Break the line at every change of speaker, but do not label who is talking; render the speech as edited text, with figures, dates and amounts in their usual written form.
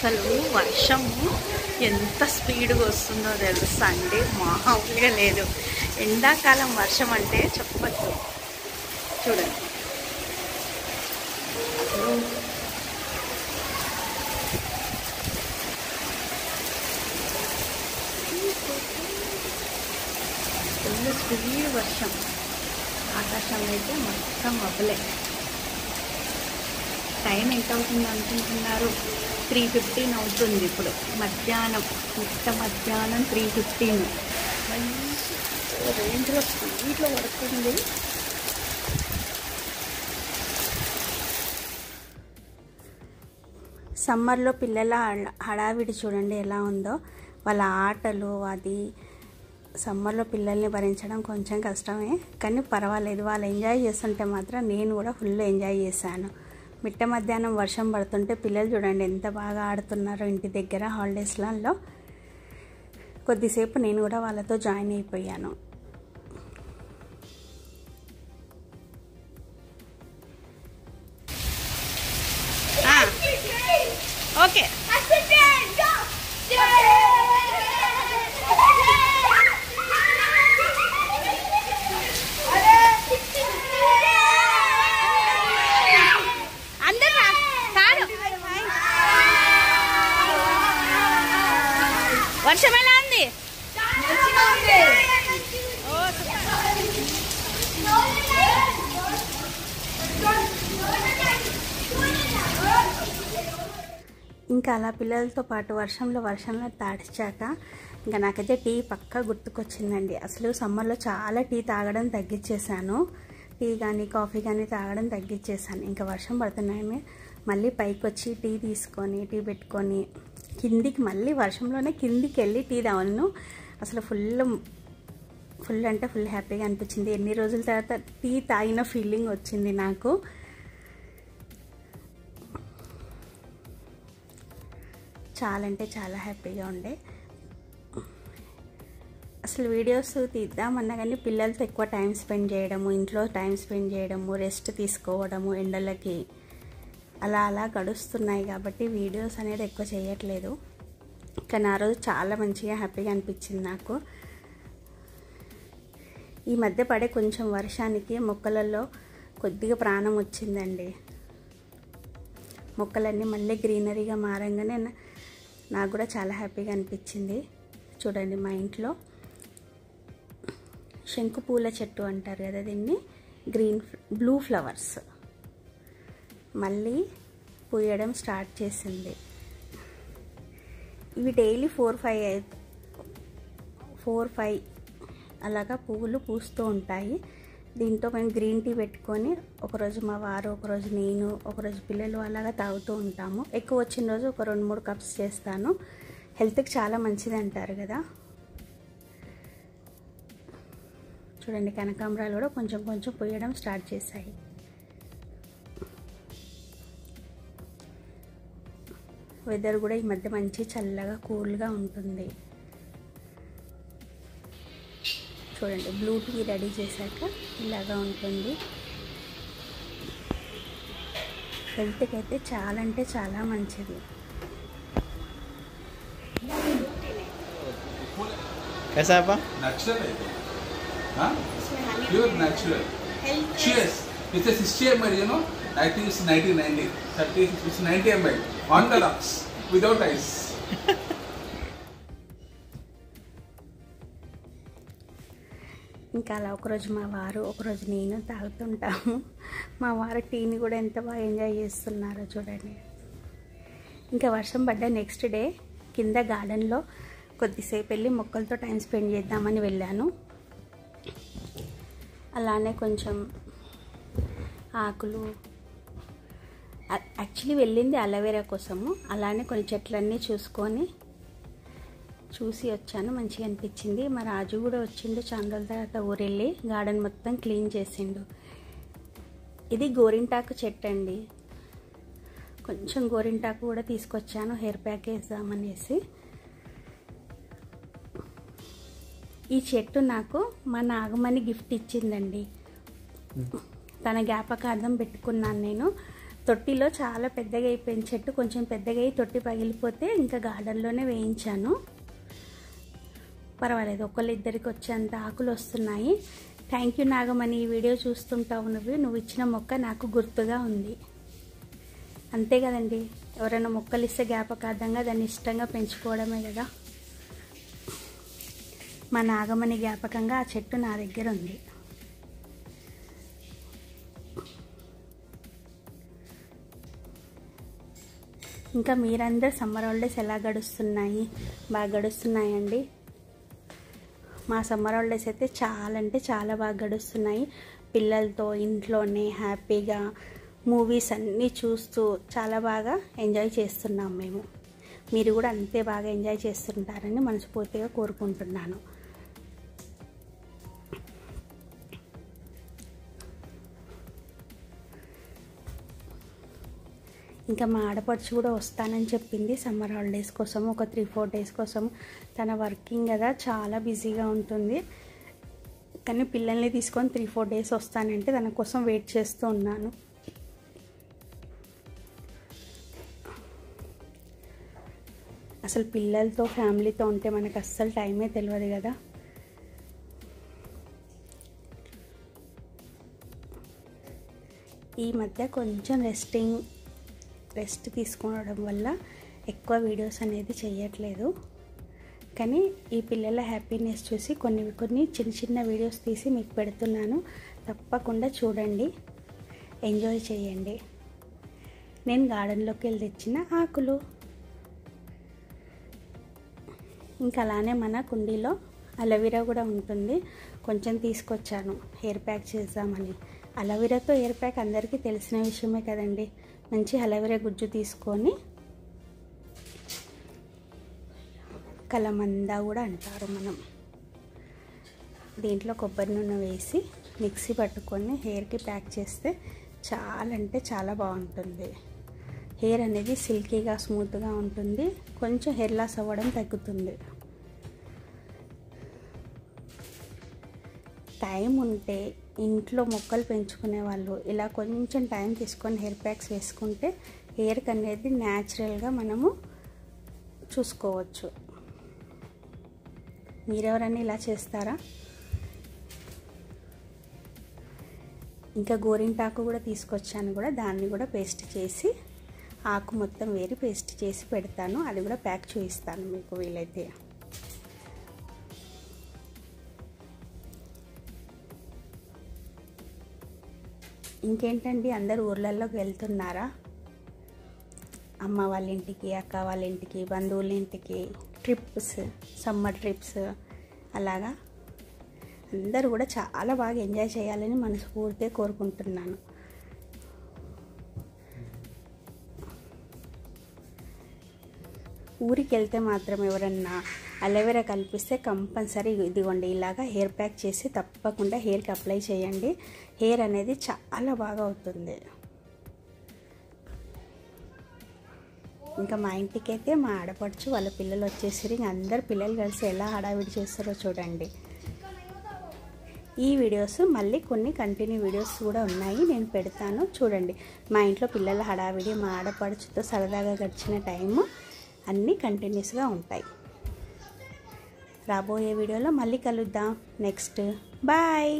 అసలు వర్షము ఎంత స్పీడ్గా వస్తుందో తెలుసా అండి, మామూలుగా లేదు. ఎండాకాలం వర్షం అంటే చెప్పచ్చు. చూడండి ఫుల్ స్పీడ్ వర్షం. ఆకాశంలో అయితే మొత్తం అవ్వలే. టైం ఎంత అవుతుంది అనుకుంటున్నారు? 3:15 అవుతుంది ఇప్పుడు. మధ్యాహ్నం 3:15 రేంజ్లో స్పీడ్లో పడుతుంది. సమ్మర్లో పిల్లల హడావిడి చూడండి ఎలా ఉందో. వాళ్ళ ఆటలు అది. సమ్మర్లో పిల్లల్ని భరించడం కొంచెం కష్టమే, కానీ పర్వాలేదు. వాళ్ళు ఎంజాయ్ చేస్తుంటే మాత్రం నేను కూడా ఫుల్ ఎంజాయ్ చేశాను. మిట్ట మధ్యాహ్నం వర్షం పడుతుంటే పిల్లలు చూడండి ఎంత బాగా ఆడుతున్నారో ఇంటి దగ్గర హాలిడేస్లలో. కొద్దిసేపు నేను కూడా వాళ్ళతో జాయిన్ అయిపోయాను. ఓకే వర్షం ఎలా ఉంది? ఇంకా అలా పిల్లలతో పాటు వర్షంలో తాడిచాక ఇంకా నాకైతే టీ పక్కా గుర్తుకొచ్చిందండి. అసలు సమ్మర్లో చాలా టీ తాగడం తగ్గించేశాను. టీ కానీ కాఫీ కానీ తాగడం తగ్గించేశాను. ఇంకా వర్షం పడుతున్నాయని మళ్ళీ పైకి వచ్చి టీ తీసుకొని టీ పెట్టుకొని కిందికి మళ్ళీ వర్షంలోనే కిందికి వెళ్ళి టీ తాగాను. అసలు ఫుల్ అంటే ఫుల్ హ్యాపీగా అనిపించింది. ఎన్ని రోజుల తర్వాత టీ తాగిన ఫీలింగ్ వచ్చింది నాకు. చాలా అంటే చాలా హ్యాపీగా ఉండే. అసలు వీడియోస్ తీద్దామన్నా కానీ పిల్లలతో ఎక్కువ టైం స్పెండ్ చేయడము, ఇంట్లో టైం స్పెండ్ చేయడము, రెస్ట్ తీసుకోవడము ఎండలకి అలా గడుస్తున్నాయి కాబట్టి వీడియోస్ అనేది ఎక్కువ చేయట్లేదు. కానీ ఆ రోజు చాలా మంచిగా హ్యాపీగా అనిపించింది నాకు. ఈ మధ్య పడే కొంచెం వర్షానికి మొక్కలలో కొద్దిగా ప్రాణం వచ్చిందండి. మొక్కలన్నీ మళ్ళీ గ్రీనరీగా మారంగానే నాకు కూడా చాలా హ్యాపీగా అనిపించింది. చూడండి మా ఇంట్లో శంకు పూల చెట్టు అంటారు కదా దీన్ని, బ్లూ ఫ్లవర్స్ మళ్ళీ పూయడం స్టార్ట్ చేసింది. ఇవి డైలీ 4-5 అలాగా పువ్వులు పూస్తూ ఉంటాయి. దీంతో మేము గ్రీన్ టీ పెట్టుకొని ఒకరోజు మా వారు, ఒకరోజు నేను, ఒకరోజు పిల్లలు అలాగా తాగుతూ ఉంటాము. ఎక్కువ వచ్చిన రోజు ఒక 2-3 కప్స్ చేస్తాను. హెల్త్కి చాలా మంచిది అంటారు కదా. చూడండి కనకాంబరాలు కూడా కొంచెం కొంచెం పూయడం స్టార్ట్ చేశాయి. వెదర్ కూడా ఈ మధ్య మంచి చల్లగా కూల్గా ఉంటుంది. చూడండి బ్లూ టీ రెడీ చేశాక ఇలాగా ఉంటుంది. హెల్త్కి అయితే చాలా అంటే చాలా మంచిది.
कैसा है
नेचुरल है pure natural cheers it's a 60 ml you know I think it's 90 30 it's 90 ml on the rocks without ice
ఇంకా అలా ఒకరోజు మా వారు ఒకరోజు నేను తాగుతుంటాము. మా వారు టీని కూడా ఎంత బాగా ఎంజాయ్ చేస్తున్నారో చూడండి. ఇంకా వర్షం పడ్డ నెక్స్ట్ డే కింద గార్డెన్లో కొద్దిసేపు వెళ్ళి మొక్కలతో టైం స్పెండ్ చేద్దామని వెళ్ళాను. అలానే కొంచెం ఆకులు, యాక్చువల్లీ వెళ్ళింది అలోవెరా కోసము. అలానే కొన్ని చెట్లన్నీ చూసి వచ్చాను. మంచిగా అనిపించింది. మా రాజు కూడా వచ్చిండు చాలా రోజుల తర్వాత ఊరెళ్ళి గార్డెన్ మొత్తం క్లీన్ చేసిండు. ఇది గోరింటాకు చెట్టు అండి. కొంచెం గోరింటాకు కూడా తీసుకొచ్చాను హెయిర్ ప్యాక్ వేద్దామనేసి. ఈ చెట్టు నాకు మా నాగమణి గిఫ్ట్ ఇచ్చిందండి. తన జ్ఞాపకార్థం పెట్టుకున్నాను నేను. తొట్టిలో చాలా పెద్దగా అయిపోయింది చెట్టు, కొంచెం పెద్దగా అయ్యి తొట్టి పగిలిపోతే ఇంకా గార్డెన్లోనే వేయించాను. పర్వాలేదు, ఒకళ్ళిద్దరికి వచ్చేంత ఆకులు వస్తున్నాయి. థ్యాంక్ యూ నాగమణి, ఈ వీడియో చూస్తుంటావు నువ్వు ఇచ్చిన మొక్క నాకు గుర్తుగా ఉంది. అంతే కదండి, ఎవరైనా మొక్కలు ఇస్తే జ్ఞాపకార్థంగా దాన్ని ఇష్టంగా పెంచుకోవడమే కదా. మా నాగమణి జ్ఞాపకంగా ఆ చెట్టు నా దగ్గర ఉంది. ఇంకా మీరందరూ సమ్మర్ హాలిడేస్ ఎలా గడుస్తున్నాయి? బాగా గడుస్తున్నాయండి. మా సమ్మర్ హాలిడేస్ అయితే చాలా అంటే చాలా బాగా గడుస్తున్నాయి. పిల్లలతో ఇంట్లోనే హ్యాపీగా మూవీస్ అన్నీ చూస్తూ చాలా బాగా ఎంజాయ్ చేస్తున్నాం మేము. మీరు కూడా అంతే బాగా ఎంజాయ్ చేస్తుంటారని మనస్ఫూర్తిగా కోరుకుంటున్నాను. ఇంకా మా ఆడపడుచు కూడా వస్తానని చెప్పింది సమ్మర్ హాలిడేస్ కోసం, ఒక 3-4 డేస్ కోసం. తన వర్కింగ్ కదా, చాలా బిజీగా ఉంటుంది. కానీ పిల్లల్ని తీసుకొని 3-4 డేస్ వస్తానంటే తన కోసం వెయిట్ చేస్తూ ఉన్నాను. అసలు పిల్లలతో ఫ్యామిలీతో ఉంటే మనకు అస్సలు టైమే తెలియదు కదా. ఈ మధ్య కొంచెం రెస్ట్ తీసుకోవడం వల్ల ఎక్కువ వీడియోస్ అనేది చేయట్లేదు. కానీ ఈ పిల్లల హ్యాపీనెస్ చూసి కొన్ని చిన్న వీడియోస్ తీసి మీకు పెడుతున్నాను. తప్పకుండా చూడండి, ఎంజాయ్ చేయండి. నేను గార్డెన్లోకి వెళ్ళి తెచ్చిన ఆకులు. ఇంకా అలానే మన కుండీలో అలోవెరా కూడా ఉంటుంది, కొంచెం తీసుకొచ్చాను హెయిర్ ప్యాక్ చేద్దామని. అలోవెరాతో హెయిర్ ప్యాక్ అందరికీ తెలిసిన విషయమే కదండి. మంచి అలోవెరా గుజ్జు తీసుకొని, కలమంద కూడా అంటారు మనం, దీంట్లో కొబ్బరి నూనె వేసి మిక్సీ పట్టుకొని హెయిర్కి ప్యాక్ చేస్తే చాలా అంటే చాలా బాగుంటుంది. హెయిర్ అనేది సిల్కీగా స్మూత్గా ఉంటుంది, కొంచెం హెయిర్ లాస్ అవ్వడం తగ్గుతుంది. టైం ఉంటే ఇంట్లో మొక్కలు పెంచుకునే వాళ్ళు ఇలా కొంచెం టైం తీసుకొని హెయిర్ ప్యాక్స్ వేసుకుంటే హెయిర్కి అనేది న్యాచురల్గా మనము చూసుకోవచ్చు. మీరెవరైనా ఇలా చేస్తారా? ఇంకా గోరింటాకు కూడా తీసుకొచ్చాను, కూడా దాన్ని కూడా పేస్ట్ చేసి ఆకు మొత్తం వేరి పేస్ట్ చేసి పెడతాను. అది కూడా ప్యాక్ చూపిస్తాను మీకు వీలైతే. ఇంకేంటండి, అందరు ఊర్లలోకి వెళ్తున్నారా? అమ్మ వాళ్ళ ఇంటికి, అక్క వాళ్ళ ఇంటికి, బంధువుల ఇంటికి ట్రిప్స్, సమ్మర్ ట్రిప్స్ అలాగా అందరూ కూడా చాలా బాగా ఎంజాయ్ చేయాలని మనస్ఫూర్తిగా కోరుకుంటున్నాను. ఊరికి వెళ్తే మాత్రం ఎవరన్నా అలోవెరా కల్పిస్తే కంపల్సరీ ఇదిగోండి ఇలాగా హెయిర్ ప్యాక్ చేసి తప్పకుండా హెయిర్కి అప్లై చేయండి. హెయిర్ అనేది చాలా బాగా అవుతుంది. ఇంకా మా ఇంటికి అయితే మా ఆడపడుచు వాళ్ళ పిల్లలు వచ్చేసరి అందరు పిల్లలు కలిసి ఎలా హడావిడి చేస్తారో చూడండి. ఈ వీడియోస్ మళ్ళీ కొన్ని కంటిన్యూ వీడియోస్ కూడా ఉన్నాయి, నేను పెడతాను చూడండి. మా ఇంట్లో పిల్లల హడావిడి, మా ఆడపడుచుతో సరదాగా గడిచిన టైము అన్నీ కంటిన్యూస్గా ఉంటాయి. రాబోయే వీడియోలో మళ్ళీ కలుద్దాం. Next bye.